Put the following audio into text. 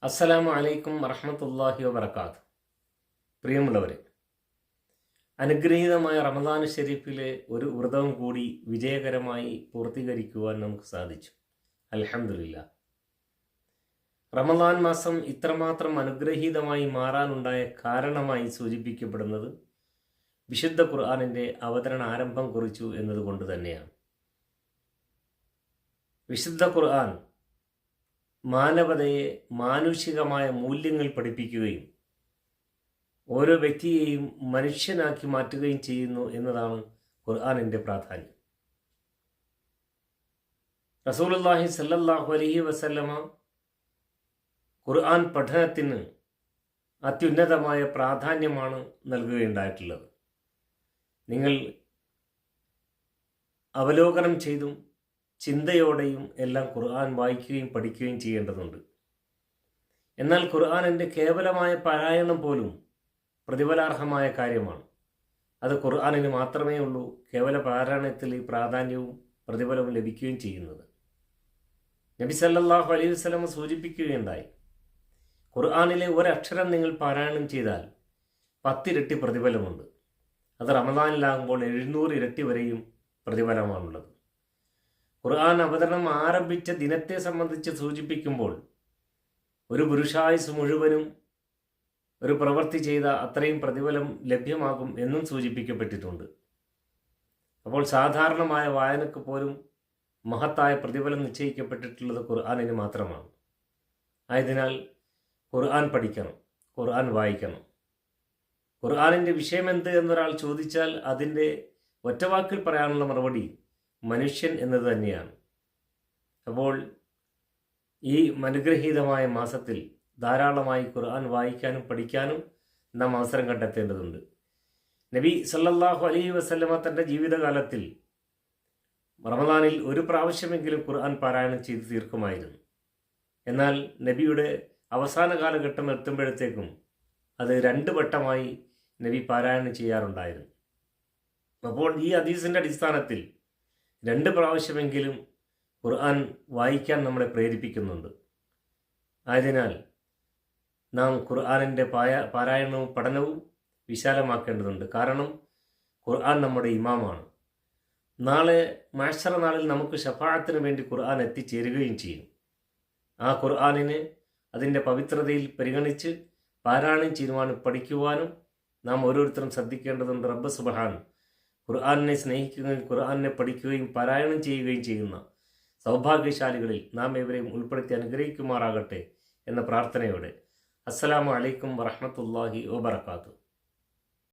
അസ്സലാമു അലൈക്കും വറഹ്മത്തുള്ളാഹി വബറകാതുഹു. പ്രിയമുള്ളവരെ, അനുഗ്രഹീതമായ റമദാൻ ഷരീഫിലെ ഒരു വ്രതം കൂടി വിജയകരമായി പൂർത്തീകരിക്കുവാൻ നമുക്ക് സാധിച്ചു. അൽഹംദുലില്ലാഹ്. റമദാൻ മാസം ഇത്രമാത്രം അനുഗ്രഹീതമായി മാറാനുണ്ടായ കാരണമായി സൂചിപ്പിക്കപ്പെടുന്നത് വിശുദ്ധ ഖുർആനിൻ്റെ അവതരണ ആരംഭം കുറിച്ചു എന്നതുകൊണ്ട് തന്നെയാണ്. വിശുദ്ധ ഖുർആൻ മാനവതയെ മാനുഷികമായ മൂല്യങ്ങൾ പഠിപ്പിക്കുകയും ഓരോ വ്യക്തിയെയും മനുഷ്യനാക്കി മാറ്റുകയും ചെയ്യുന്നു എന്നതാണ് ഖുർആനിൻ്റെ പ്രാധാന്യം. റസൂലുള്ളാഹി സ്വല്ലല്ലാഹു അലൈഹി വസല്ലമ ഖുർആൻ പഠനത്തിന് അത്യുന്നതമായ പ്രാധാന്യമാണ് നൽകുകയുണ്ടായിട്ടുള്ളത്. നിങ്ങൾ അവലോകനം ചെയ്തും ചിന്തയോടെയും എല്ലാം ഖുർആൻ വായിക്കുകയും പഠിക്കുകയും ചെയ്യേണ്ടതുണ്ട്. എന്നാൽ ഖുർആനിൻ്റെ കേവലമായ പാരായണം പോലും പ്രതിഫലാർഹമായ കാര്യമാണ്. അത് ഖുർആനിന് മാത്രമേ ഉള്ളൂ കേവല പാരായണത്തിൽ ഈ പ്രാധാന്യവും പ്രതിഫലവും ലഭിക്കുകയും ചെയ്യുന്നത്. നബി സല്ലല്ലാഹു അലൈഹി വസല്ലം സൂചിപ്പിക്കുകയുണ്ടായി, ഖുർആനിലെ ഒരക്ഷരം നിങ്ങൾ പാരായണം ചെയ്താൽ 10 ഇരട്ടി പ്രതിഫലമുണ്ട്. അത് റമദാനിലാകുമ്പോൾ 700 ഇരട്ടി വരെയും പ്രതിഫലമാണുള്ളത്. ഖുർആൻ അവതരണം ആരംഭിച്ച ദിനത്തെ സംബന്ധിച്ച് സൂചിപ്പിക്കുമ്പോൾ ഒരു പുരുഷായുസ് മുഴുവനും ഒരു പ്രവൃത്തി ചെയ്ത അത്രയും പ്രതിഫലം ലഭ്യമാകും എന്നും സൂചിപ്പിക്കപ്പെട്ടിട്ടുണ്ട്. അപ്പോൾ സാധാരണമായ വായനക്ക് പോലും മഹത്തായ പ്രതിഫലം നിശ്ചയിക്കപ്പെട്ടിട്ടുള്ളത് ഖുർആനിന് മാത്രമാണ്. ആയതിനാൽ ഖുർആൻ പഠിക്കണം, ഖുർആൻ വായിക്കണം. ഖുർആനിൻ്റെ വിഷയമെന്ത് എന്നൊരാൾ ചോദിച്ചാൽ അതിൻ്റെ ഒറ്റവാക്കിൽ പറയാനുള്ള മറുപടി മനുഷ്യൻ എന്നത് തന്നെയാണ്. അപ്പോൾ ഈ അനുഗ്രഹീതമായ മാസത്തിൽ ധാരാളമായി ഖുർആൻ വായിക്കാനും പഠിക്കാനും നാം അവസരം കണ്ടെത്തേണ്ടതുണ്ട്. നബി സല്ലല്ലാഹു അലൈഹി വസല്ലമ തൻ്റെ ജീവിതകാലത്തിൽ റമദാനിൽ ഒരു പ്രാവശ്യമെങ്കിലും ഖുർആൻ പാരായണം ചെയ്ത് തീർക്കുമായിരുന്നു. എന്നാൽ നബിയുടെ അവസാന കാലഘട്ടം എത്തുമ്പോഴത്തേക്കും അത് 2 വട്ടമായി നബി പാരായണം ചെയ്യാറുണ്ടായിരുന്നു. അപ്പോൾ ഈ ഹദീസിൻ്റെ അടിസ്ഥാനത്തിൽ 2 പ്രാവശ്യമെങ്കിലും ഖുർആൻ വായിക്കാൻ നമ്മളെ പ്രേരിപ്പിക്കുന്നുണ്ട്. ആയതിനാൽ നാം ഖുർആനിൻ്റെ പാരായണവും പഠനവും വിശാലമാക്കേണ്ടതുണ്ട്. കാരണം ഖുർആൻ നമ്മുടെ ഇമാമാണ്. നാളെ മഹ്ശറ നാളിൽ നമുക്ക് ശഫാഅത്തിന് വേണ്ടി ഖുർആൻ എത്തിച്ചേരുകയും ചെയ്യും. ആ ഖുർആനിനെ അതിൻ്റെ പവിത്രതയിൽ പരിഗണിച്ച് പാരായണം ചെയ്യുവാനും പഠിക്കുവാനും നാം ഓരോരുത്തരും ശ്രദ്ധിക്കേണ്ടതുണ്ട്. റബ്ബ് സുബ്ഹാൻ ഖുർആനിനെ സ്നേഹിക്കുകയും ഖുർആനിനെ പഠിക്കുകയും പാരായണം ചെയ്യുകയും ചെയ്യുന്ന സൗഭാഗ്യശാലികളിൽ നാം ഏവരെയും ഉൾപ്പെടുത്തി അനുഗ്രഹിക്കുമാറാകട്ടെ എന്ന പ്രാർത്ഥനയോടെ അസ്സലാമു അലൈക്കും വറഹ്മത്തുള്ളാഹി വബറകാതുഹു.